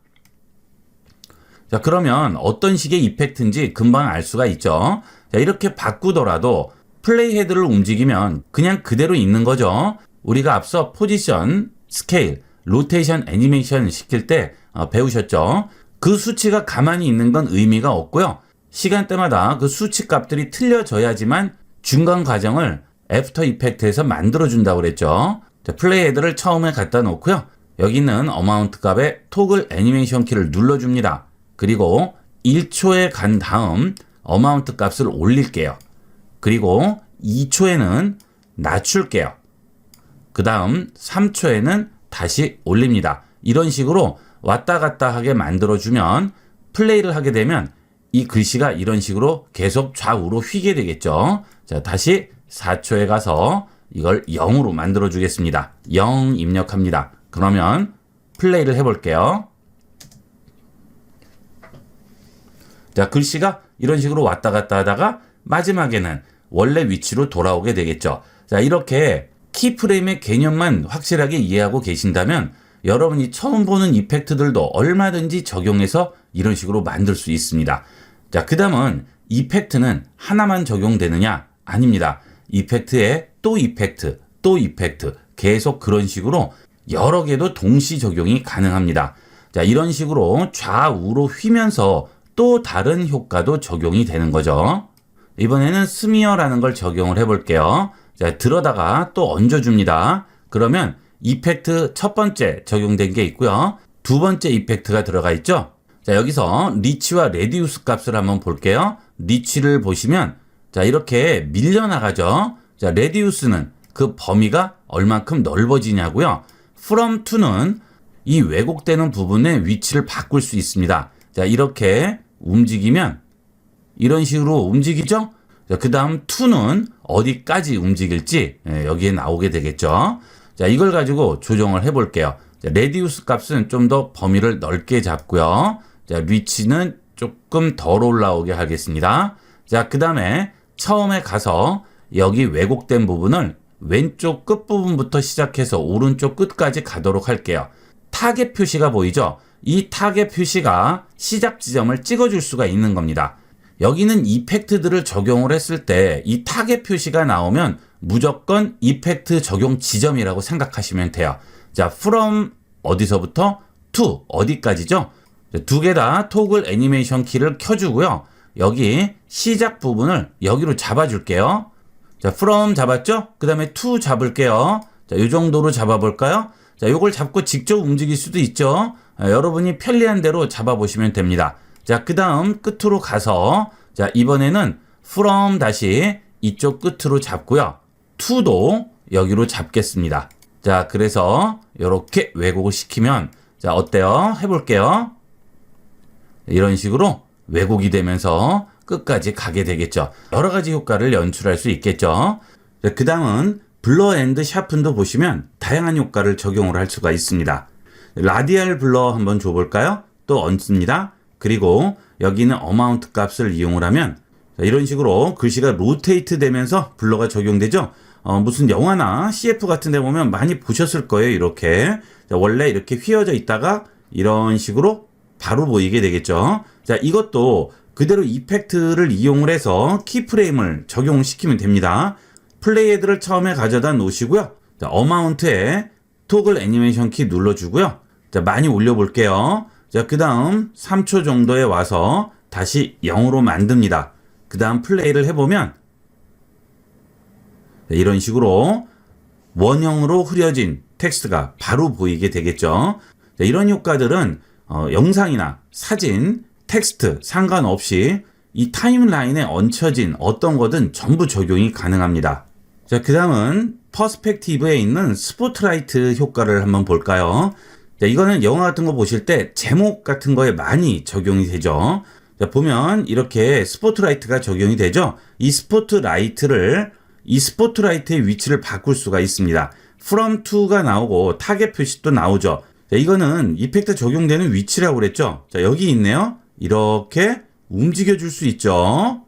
자, 그러면 어떤 식의 이펙트인지 금방 알 수가 있죠. 자, 이렇게 바꾸더라도 플레이 헤드를 움직이면 그냥 그대로 있는 거죠. 우리가 앞서 포지션, 스케일, 로테이션, 애니메이션 시킬 때 배우셨죠. 그 수치가 가만히 있는 건 의미가 없고요. 시간대마다 그 수치 값들이 틀려져야지만 중간 과정을 애프터 이펙트에서 만들어준다고 그랬죠. 자, 플레이 헤드를 처음에 갖다 놓고요. 여기 있는 어마운트 값에 토글 애니메이션 키를 눌러줍니다. 그리고 1초에 간 다음 어마운트 값을 올릴게요. 그리고 2초에는 낮출게요. 그 다음 3초에는 다시 올립니다. 이런 식으로 왔다 갔다 하게 만들어주면 플레이를 하게 되면 이 글씨가 이런 식으로 계속 좌우로 휘게 되겠죠. 자, 다시 4초에 가서 이걸 0으로 만들어 주겠습니다. 0 입력합니다. 그러면 플레이를 해볼게요. 자, 글씨가 이런 식으로 왔다 갔다 하다가 마지막에는 원래 위치로 돌아오게 되겠죠. 자, 이렇게 키프레임의 개념만 확실하게 이해하고 계신다면 여러분이 처음 보는 이펙트들도 얼마든지 적용해서 이런 식으로 만들 수 있습니다. 자, 그 다음은 이펙트는 하나만 적용되느냐? 아닙니다. 이펙트에 또 이펙트, 또 이펙트, 계속 그런 식으로 여러 개도 동시 적용이 가능합니다. 자, 이런 식으로 좌우로 휘면서 또 다른 효과도 적용이 되는 거죠. 이번에는 스미어라는 걸 적용을 해볼게요. 자, 들어다가 또 얹어줍니다. 그러면 이펙트 첫 번째 적용된 게 있고요. 두 번째 이펙트가 들어가 있죠. 자, 여기서 리치와 레디우스 값을 한번 볼게요. 리치를 보시면 자, 이렇게 밀려나가죠. 자, 레디우스는 그 범위가 얼만큼 넓어지냐고요. from to는 이 왜곡되는 부분의 위치를 바꿀 수 있습니다. 자, 이렇게 움직이면 이런 식으로 움직이죠. 자, 그 다음 to는 어디까지 움직일지 여기에 나오게 되겠죠. 자, 이걸 가지고 조정을 해볼게요. 자, 레디우스 값은 좀 더 범위를 넓게 잡고요. 자, 리치는 조금 덜 올라오게 하겠습니다. 자, 그 다음에 처음에 가서 여기 왜곡된 부분을 왼쪽 끝부분부터 시작해서 오른쪽 끝까지 가도록 할게요. 타겟 표시가 보이죠? 이 타겟 표시가 시작 지점을 찍어줄 수가 있는 겁니다. 여기는 이펙트들을 적용을 했을 때 이 타겟 표시가 나오면 무조건 이펙트 적용 지점이라고 생각하시면 돼요. 자, from 어디서부터 to 어디까지죠? 두 개 다 토글 애니메이션 키를 켜주고요. 여기 시작 부분을 여기로 잡아줄게요. 자, from 잡았죠? 그 다음에 to 잡을게요. 자, 이 정도로 잡아볼까요? 자, 요걸 잡고 직접 움직일 수도 있죠. 여러분이 편리한 대로 잡아보시면 됩니다. 자, 그 다음 끝으로 가서 자, 이번에는 from 다시 이쪽 끝으로 잡고요. to도 여기로 잡겠습니다. 자, 그래서 이렇게 왜곡을 시키면 자, 어때요? 해볼게요. 이런 식으로 왜곡이 되면서 끝까지 가게 되겠죠. 여러 가지 효과를 연출할 수 있겠죠. 그 다음은 블러 앤드 샤픈도 보시면 다양한 효과를 적용을 할 수가 있습니다. 라디알 블러 한번 줘볼까요? 또 얹습니다. 그리고 여기는 어마운트 값을 이용을 하면 이런 식으로 글씨가 로테이트 되면서 블러가 적용되죠. 무슨 영화나 CF 같은 데 보면 많이 보셨을 거예요. 이렇게 원래 이렇게 휘어져 있다가 이런 식으로 바로 보이게 되겠죠. 자, 이것도 그대로 이펙트를 이용을 해서 키프레임을 적용시키면 됩니다. 플레이 헤드를 처음에 가져다 놓으시고요. 자, 어마운트에 토글 애니메이션 키 눌러주고요. 자, 많이 올려볼게요. 자, 그 다음 3초 정도에 와서 다시 0으로 만듭니다. 그 다음 플레이를 해보면 이런 식으로 원형으로 흐려진 텍스트가 바로 보이게 되겠죠. 자, 이런 효과들은 영상이나 사진, 텍스트 상관없이 이 타임라인에 얹혀진 어떤 거든 전부 적용이 가능합니다. 자, 그 다음은 퍼스펙티브에 있는 스포트라이트 효과를 한번 볼까요? 자, 이거는 영화 같은 거 보실 때 제목 같은 거에 많이 적용이 되죠. 자, 보면 이렇게 스포트라이트가 적용이 되죠. 이 스포트라이트의 위치를 바꿀 수가 있습니다. from to가 나오고 타겟 표시도 나오죠. 자, 이거는 이펙트 적용되는 위치라고 그랬죠. 자, 여기 있네요. 이렇게 움직여 줄 수 있죠.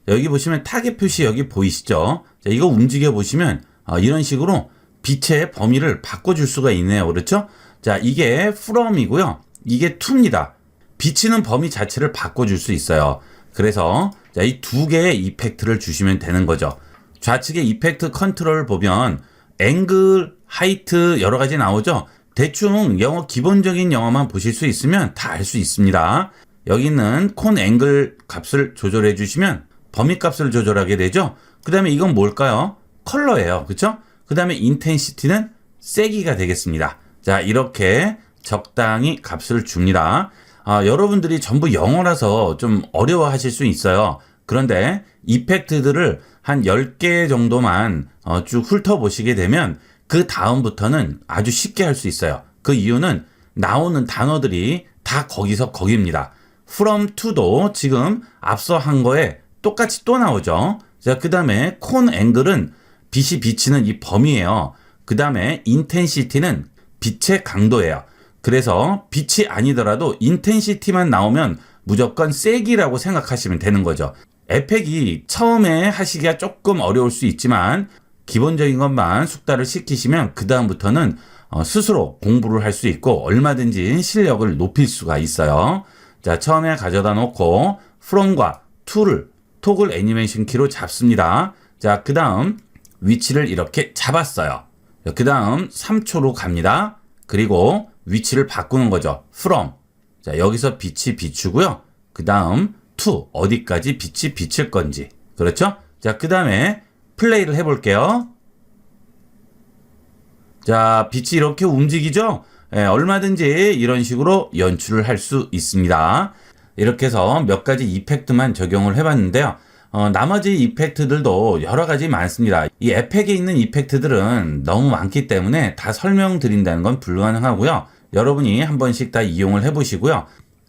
자, 여기 보시면 타겟 표시 여기 보이시죠? 자, 이거 움직여 보시면 이런 식으로 빛의 범위를 바꿔줄 수가 있네요. 그렇죠? 자, 이게 from이고요. 이게 to입니다. 비치는 범위 자체를 바꿔줄 수 있어요. 그래서 자, 이 두 개의 이펙트를 주시면 되는 거죠. 좌측의 이펙트 컨트롤 보면 앵글, 하이트 여러 가지 나오죠. 대충 영어 기본적인 영어만 보실 수 있으면 다 알 수 있습니다. 여기 있는 콘 앵글 값을 조절해 주시면 범위 값을 조절하게 되죠. 그 다음에 이건 뭘까요? 컬러예요. 그렇죠? 그 다음에 인텐시티는 세기가 되겠습니다. 자, 이렇게 적당히 값을 줍니다. 여러분들이 전부 영어라서 좀 어려워하실 수 있어요. 그런데 이펙트들을 한 10개 정도만 쭉 훑어보시게 되면 그 다음부터는 아주 쉽게 할 수 있어요. 그 이유는 나오는 단어들이 다 거기입니다. from to도 지금 앞서 한 거에 똑같이 또 나오죠. 자, 그 다음에 콘 앵글은 빛이 비치는 이 범위예요. 그 다음에 인텐시티는 빛의 강도예요. 그래서 빛이 아니더라도 인텐시티만 나오면 무조건 세기라고 생각하시면 되는 거죠. 에펙이 처음에 하시기가 조금 어려울 수 있지만 기본적인 것만 숙달을 시키시면 그 다음부터는 스스로 공부를 할 수 있고 얼마든지 실력을 높일 수가 있어요. 자, 처음에 가져다 놓고 from과 to를 토글 애니메이션 키로 잡습니다. 자, 그 다음 위치를 이렇게 잡았어요. 그 다음 3초로 갑니다. 그리고 위치를 바꾸는 거죠. from. 자, 여기서 빛이 비추고요. 그 다음 to. 어디까지 빛이 비칠 건지. 그렇죠? 자, 그 다음에 플레이를 해볼게요. 자, 빛이 이렇게 움직이죠? 얼마든지 이런 식으로 연출을 할 수 있습니다. 이렇게 해서 몇 가지 이펙트만 적용을 해봤는데요. 나머지 이펙트들도 여러 가지 많습니다. 이 에펙에 있는 이펙트들은 너무 많기 때문에 다 설명드린다는 건 불가능하고요. 여러분이 한 번씩 다 이용을 해보시고요.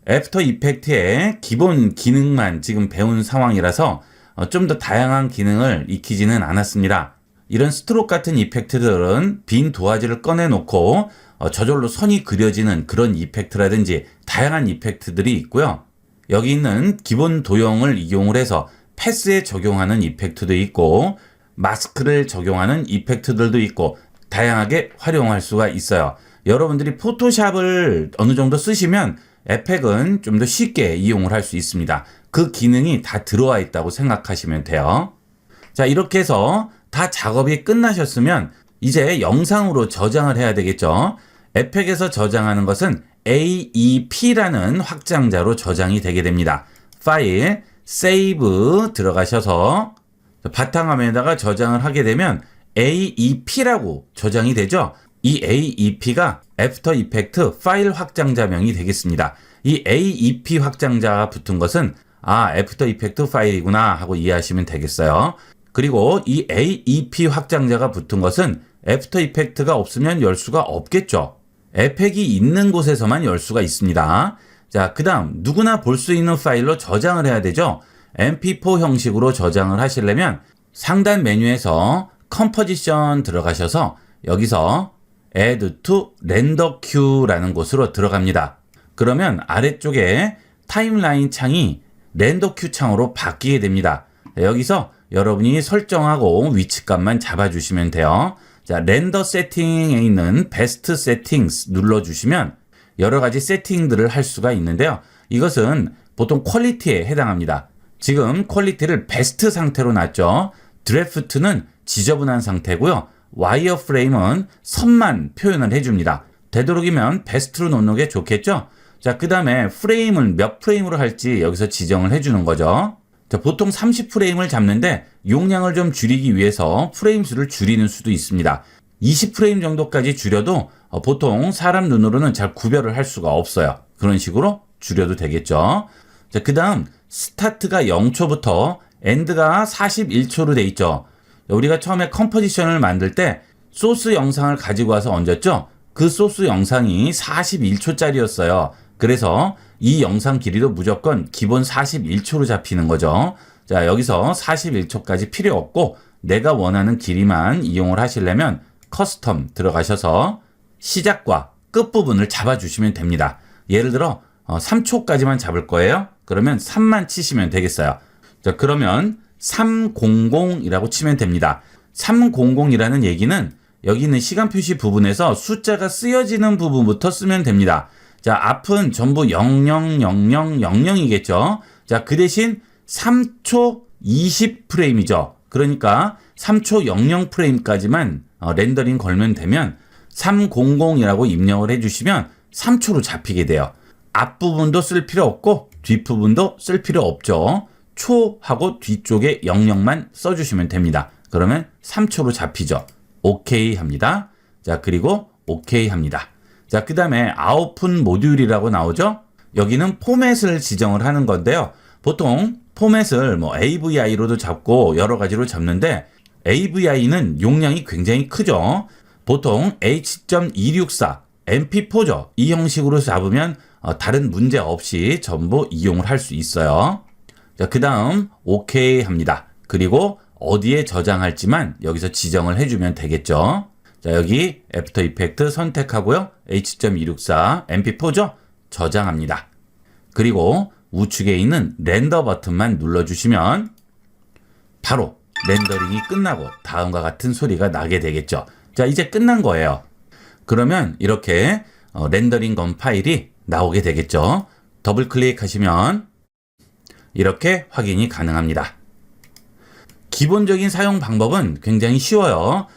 애프터 이펙트의 기본 기능만 지금 배운 상황이라서 좀 더 다양한 기능을 익히지는 않았습니다. 이런 스트로크 같은 이펙트들은 빈 도화지를 꺼내놓고 저절로 선이 그려지는 그런 이펙트라든지 다양한 이펙트들이 있고요. 여기 있는 기본 도형을 이용을 해서 패스에 적용하는 이펙트도 있고 마스크를 적용하는 이펙트들도 있고 다양하게 활용할 수가 있어요. 여러분들이 포토샵을 어느 정도 쓰시면 에펙은 좀 더 쉽게 이용을 할 수 있습니다. 그 기능이 다 들어와 있다고 생각하시면 돼요. 자, 이렇게 해서 다 작업이 끝나셨으면 이제 영상으로 저장을 해야 되겠죠. 에펙에서 저장하는 것은 AEP라는 확장자로 저장이 되게 됩니다. 파일, 세이브 들어가셔서 바탕화면에다가 저장을 하게 되면 AEP라고 저장이 되죠. 이 AEP가 애프터 이펙트 파일 확장자명이 되겠습니다. 이 AEP 확장자가 붙은 것은 애프터 이펙트 파일이구나 하고 이해하시면 되겠어요. 그리고 이 AEP 확장자가 붙은 것은 애프터 이펙트가 없으면 열 수가 없겠죠. 에펙이 있는 곳에서만 열 수가 있습니다. 자, 그 다음 누구나 볼 수 있는 파일로 저장을 해야 되죠. mp4 형식으로 저장을 하시려면 상단 메뉴에서 컴포지션 들어가셔서 여기서 add to render queue라는 곳으로 들어갑니다. 그러면 아래쪽에 타임라인 창이 렌더 큐 창으로 바뀌게 됩니다. 여기서 여러분이 설정하고 위치값만 잡아주시면 돼요. 자, 렌더 세팅에 있는 베스트 세팅스 눌러주시면 여러 가지 세팅들을 할 수가 있는데요. 이것은 보통 퀄리티에 해당합니다. 지금 퀄리티를 베스트 상태로 놨죠. 드래프트는 지저분한 상태고요. 와이어 프레임은 선만 표현을 해줍니다. 되도록이면 베스트로 놓는 게 좋겠죠. 자, 그 다음에 프레임은 몇 프레임으로 할지 여기서 지정을 해주는 거죠. 자, 보통 30프레임을 잡는데 용량을 좀 줄이기 위해서 프레임 수를 줄이는 수도 있습니다. 20프레임 정도까지 줄여도 보통 사람 눈으로는 잘 구별을 할 수가 없어요. 그런 식으로 줄여도 되겠죠. 자, 그 다음 스타트가 0초부터 엔드가 41초로 돼 있죠. 우리가 처음에 컴포지션을 만들 때 소스 영상을 가지고 와서 얹었죠. 그 소스 영상이 41초짜리였어요. 그래서 이 영상 길이도 무조건 기본 41초로 잡히는 거죠. 자, 여기서 41초까지 필요 없고 내가 원하는 길이만 이용을 하시려면 커스텀 들어가셔서 시작과 끝부분을 잡아주시면 됩니다. 예를 들어 3초까지만 잡을 거예요. 그러면 3만 치시면 되겠어요. 자, 그러면 300이라고 치면 됩니다. 300이라는 얘기는 여기 있는 시간 표시 부분에서 숫자가 쓰여지는 부분부터 쓰면 됩니다. 자, 앞은 전부 0000이겠죠. 자, 그 대신 3초 20프레임이죠. 그러니까 3초 00프레임까지만 렌더링 걸면 되면 300이라고 입력을 해주시면 3초로 잡히게 돼요. 앞부분도 쓸 필요 없고 뒷부분도 쓸 필요 없죠. 초하고 뒤쪽에 00만 써주시면 됩니다. 그러면 3초로 잡히죠. 오케이 합니다. 자, 그리고 오케이 합니다. 자, 그 다음에 아웃풋 모듈이라고 나오죠. 여기는 포맷을 지정을 하는 건데요. 보통 포맷을 AVI로도 잡고 여러 가지로 잡는데 AVI는 용량이 굉장히 크죠. 보통 H.264 MP4죠. 이 형식으로 잡으면 다른 문제 없이 전부 이용을 할 수 있어요. 자, 그 다음 오케이 합니다. 그리고 어디에 저장할지만 여기서 지정을 해주면 되겠죠. 자, 여기 애프터 이펙트 선택하고요. H.264 MP4죠? 저장합니다. 그리고 우측에 있는 렌더 버튼만 눌러주시면 바로 렌더링이 끝나고 다음과 같은 소리가 나게 되겠죠. 자, 이제 끝난 거예요. 그러면 이렇게 렌더링 건 파일이 나오게 되겠죠. 더블 클릭하시면 이렇게 확인이 가능합니다. 기본적인 사용 방법은 굉장히 쉬워요.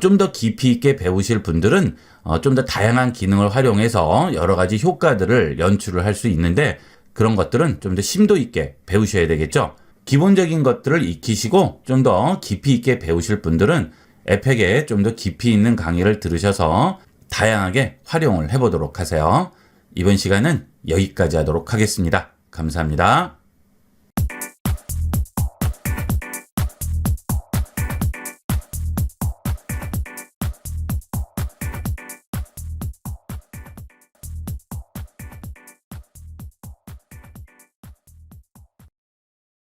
좀 더 깊이 있게 배우실 분들은 좀 더 다양한 기능을 활용해서 여러 가지 효과들을 연출을 할 수 있는데 그런 것들은 좀 더 심도 있게 배우셔야 되겠죠. 기본적인 것들을 익히시고 좀 더 깊이 있게 배우실 분들은 에펙에 좀 더 깊이 있는 강의를 들으셔서 다양하게 활용을 해보도록 하세요. 이번 시간은 여기까지 하도록 하겠습니다. 감사합니다.